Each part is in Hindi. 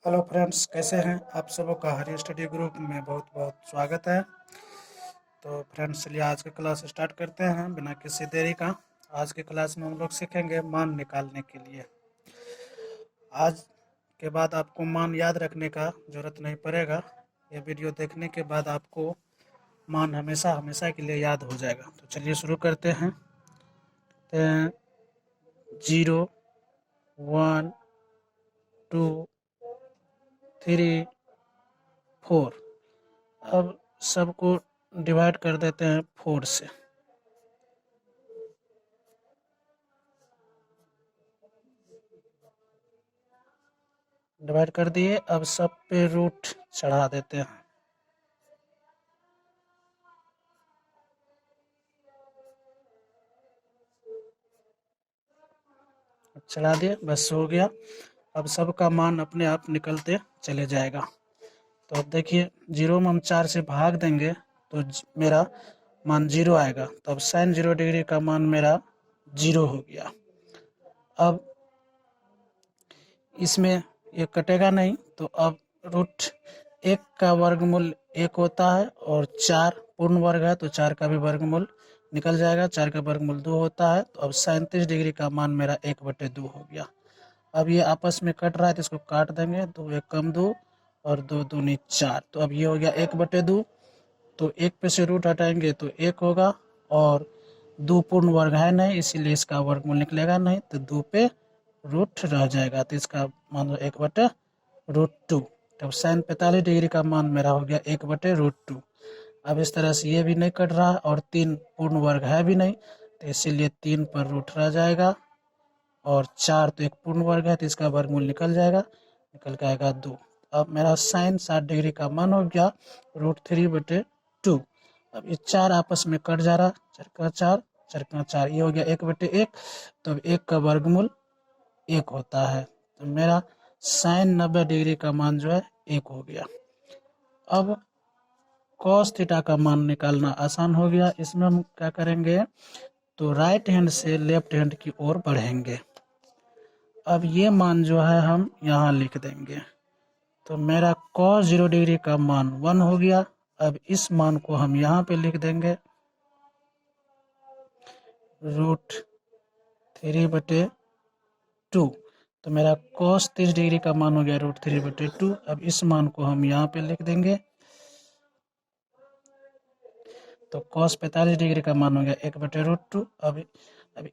हेलो फ्रेंड्स, कैसे हैं आप सबों का हरी स्टडी ग्रुप में बहुत बहुत स्वागत है। तो फ्रेंड्स, चलिए आज का क्लास स्टार्ट करते हैं बिना किसी देरी का। आज के क्लास में हम लोग सीखेंगे मान निकालने के लिए। आज के बाद आपको मान याद रखने का ज़रूरत नहीं पड़ेगा। ये वीडियो देखने के बाद आपको मान हमेशा हमेशा के लिए याद हो जाएगा। तो चलिए शुरू करते हैं। 0, 1, 2, 3, 4। अब सबको डिवाइड कर देते हैं 4 से। डिवाइड कर दिए। अब सब पे रूट चढ़ा देते हैं। चढ़ा दिए, बस हो गया। अब सबका मान अपने आप निकलते चले जाएगा। तो अब देखिए, 0 में हम 4 से भाग देंगे तो मेरा मान 0 आएगा। तो अब sin 0 डिग्री का मान मेरा 0 हो गया। अब इसमें ये कटेगा नहीं, तो अब रूट 1 का वर्गमूल 1 होता है और 4 पूर्ण वर्ग है तो 4 का भी वर्गमूल निकल जाएगा। 4 का वर्गमूल 2 होता है। तो अब 37 डिग्री का मान मेरा 1/2 हो गया। अब ये आपस में कट रहा है तो इसको काट देंगे। 2 1 कम 2 और 2 दूनी 4। तो अब ये हो गया 1/2। तो 1 पे से रूट हटाएंगे तो 1 होगा और 2 पूर्ण वर्ग है नहीं, इसीलिए इसका वर्गमूल निकलेगा नहीं। तो 2 पे रूट रह जाएगा, तो इसका मान 1/√2। तब sin 45 डिग्री का मान मेरा हो गया 1/√2। अब इस तरह से ये भी नहीं कट रहा और 3 पूर्ण वर्ग है भी नहीं, तो इसीलिए 3 पर रूट रह जाएगा और 4 तो एक पूर्ण वर्ग है तो इसका वर्गमूल निकल जाएगा, निकल के आएगा 2। अब मेरा sin 60 डिग्री का मान हो गया √3/2। अब ये 4 आपस में कट जा रहा, 4 का 4, 4 का 4, ये हो गया 1/1। तो अब 1 का वर्गमूल 1 होता है। तो मेरा sin 90 डिग्री का मान जो है 1 हो गया। अब cos थीटा का मान निकालना आसान हो गया। इसमें हम क्या करेंगे, तो राइट हैंड से लेफ्ट हैंड की ओर बढ़ेंगे। अब ये मान जो है हम यहाँ लिख देंगे। तो मेरा cos 0 डिग्री का मान 1 हो गया। अब इस मान को हम यहाँ पे लिख देंगे √3/2। तो मेरा cos 30 डिग्री का मान हो गया √3/2। अब इस मान को हम यहाँ पे लिख देंगे। तो cos 45 डिग्री का मान हो गया 1/√2। अब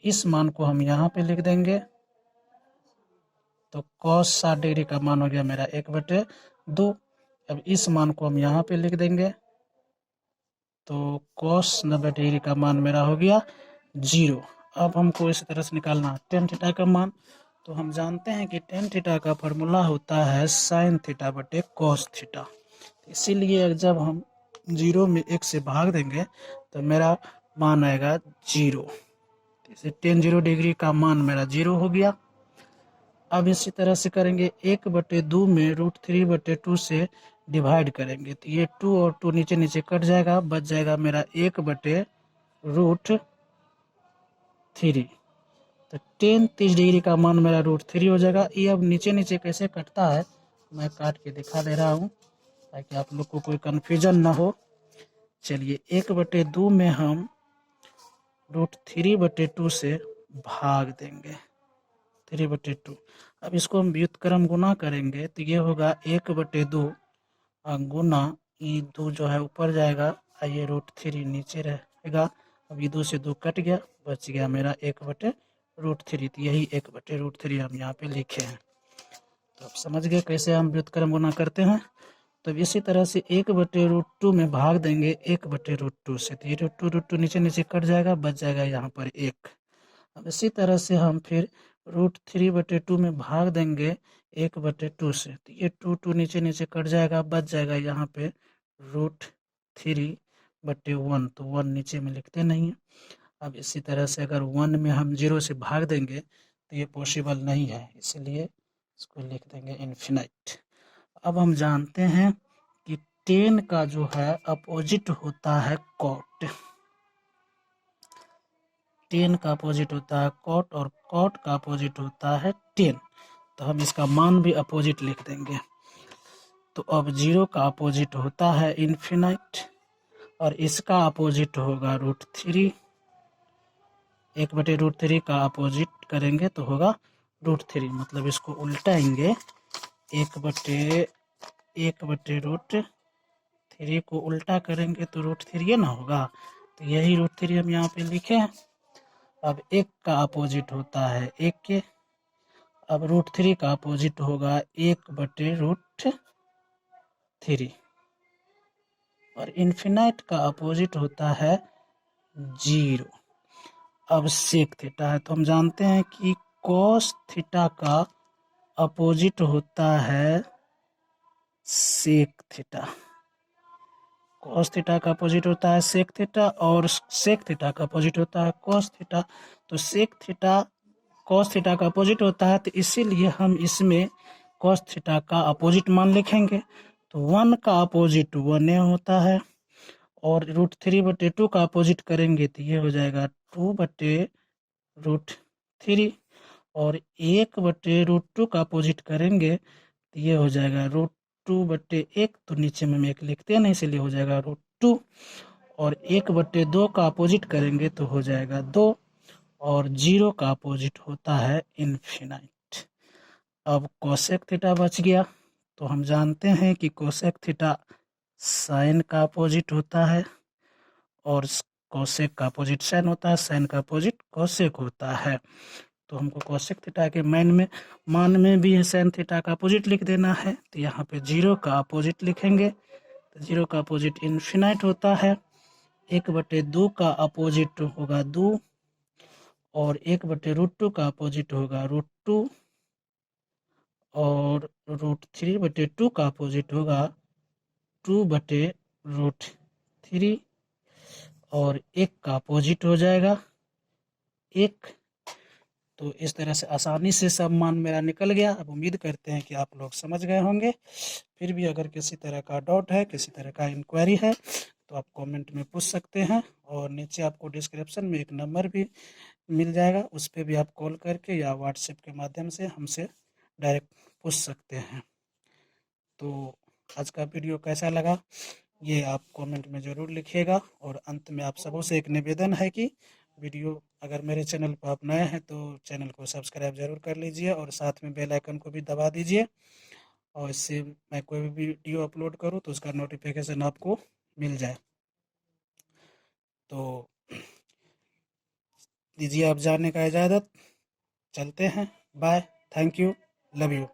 इस मान को हम यहाँ पे लिख देंगे। तो cos 60 डिग्री का मान हो गया मेरा 1/2। अब इस मान को हम यहाँ पे लिख देंगे। तो cos 90 डिग्री का मान मेरा हो गया 0। अब हमको इस तरह से निकालना tan थीटा का मान। तो हम जानते हैं कि tan थीटा का फॉर्मूला होता है sin θ/cos थीटा। इसीलिए जब हम 0 में 1 से भाग देंगे तो मेरा मान आएगा 0। इसे tan 0 डिग्री का मान मेरा 0 हो गया। अब इसी तरह से करेंगे 1/2 में √3/2 से डिवाइड करेंगे तो ये 2 और 2 नीचे नीचे कट जाएगा, बच जाएगा मेरा 1/√3। तो tan 30 डिग्री का मान मेरा √3 हो जाएगा। ये अब नीचे नीचे कैसे कटता है मैं काट के दिखा दे रहा हूँ ताकि आप लोग को कोई कन्फ्यूजन ना हो। चलिए, 1/2 में हम √3/2 से भाग देंगे 3/2। अब इसको हम व्युत्क्रम गुना करेंगे तो ये होगा 1/2 गुना ये 2 जो है ऊपर जाएगा, ये √3 नीचे रहेगा। अब ये 2 से 2 कट गया, बच गया मेरा 1/√3। तो यही 1/√3 हम यहाँ पे लिखे हैं। तो आप समझ गए कैसे हम व्युत्क्रम गुना करते हैं। तो इसी तरह से 1/√2 में भाग देंगे 1/√2 से, तो ये √2 नीचे नीचे कट जाएगा, बच जाएगा यहाँ पर 1। अब इसी तरह से हम फिर √3/2 में भाग देंगे 1/2 से, तो ये 2 नीचे नीचे कट जाएगा, बच जाएगा यहाँ पे √3/1। तो 1 नीचे में लिखते नहीं है। अब इसी तरह से अगर 1 में हम 0 से भाग देंगे तो ये पॉसिबल नहीं है, इसलिए इसको लिख देंगे इन्फिनाइट। अब हम जानते हैं कि tan का जो है अपोजिट होता है cot। tan का अपोजिट होता है cot और cot का अपोजिट होता है tan। तो हम इसका मान भी अपोजिट लिख देंगे। तो अब 0 का अपोजिट होता है इन्फिनाइट, और इसका अपोजिट होगा √3। 1/√3 का अपोजिट करेंगे तो होगा √3, मतलब इसको उल्टाएंगे, 1/√3 को उल्टा करेंगे तो √3 ना होगा, तो यही √3 हम यहाँ पे लिखे हैं। अब 1 का अपोजिट होता है 1 के, अब √3 का अपोजिट होगा 1/√3, और इन्फिनाइट का अपोजिट होता है 0। अब सेक थीटा है, तो हम जानते हैं कि कॉस थीटा का अपोजिट होता है सेक थीटा। कॉस थीटा का अपोजिट होता है सेक थीटा, और सेक थीटा का अपोजिट होता है कॉस थीटा। तो सेक थीटा कॉस थीटा का अपोजिट होता है, तो इसीलिए हम इसमें कॉस थीटा का अपोजिट मान लिखेंगे। तो 1 का अपोजिट 1 होता है, और √3/2 का अपोजिट करेंगे तो ये हो जाएगा 2/√3, और 1/√2 का अपोजिट करेंगे तो ये हो जाएगा √2/1, तो नीचे में हम 1 लिखते हैं ना, इसलिए हो जाएगा √2, और 1/2 का अपोजिट करेंगे तो हो जाएगा 2, और 0 का अपोजिट होता है इन्फिनाइट। अब कोसेक थीटा बच गया, तो हम जानते हैं कि कोसेक थीटा साइन का अपोजिट होता है, और कोसेक का अपोजिट साइन होता है, साइन का अपोजिट कोसेक होता है। तो हमको कोसेक थीटा के मान में भी साइन थीटा का अपोजिट लिख देना है, तो यहाँ पे 0 का अपोजिट लिखेंगे, तो 0 का अपोजिट इन्फिनाइट होता है। 1/2 का अपोजिट होगा 2, और 1/√2 का अपोजिट होगा √2, और √3/2 का अपोजिट होगा 2/√3, और 1 का अपोजिट हो जाएगा 1। तो इस तरह से आसानी से सब मान मेरा निकल गया। अब उम्मीद करते हैं कि आप लोग समझ गए होंगे। फिर भी अगर किसी तरह का डाउट है, किसी तरह का इंक्वायरी है, तो आप कमेंट में पूछ सकते हैं, और नीचे आपको डिस्क्रिप्शन में एक नंबर भी मिल जाएगा, उस पर भी आप कॉल करके या व्हाट्सएप के माध्यम से हमसे डायरेक्ट पूछ सकते हैं। तो आज का वीडियो कैसा लगा ये आप कमेंट में ज़रूर लिखिएगा, और अंत में आप सबों से एक निवेदन है कि वीडियो अगर मेरे चैनल पर आप नए हैं तो चैनल को सब्सक्राइब ज़रूर कर लीजिए, और साथ में बेल आइकन को भी दबा दीजिए, और इससे मैं कोई भी वीडियो अपलोड करूं तो उसका नोटिफिकेशन आपको मिल जाए। तो दीजिए आप जाने का इजाज़त, चलते हैं, bye, thank you, love you.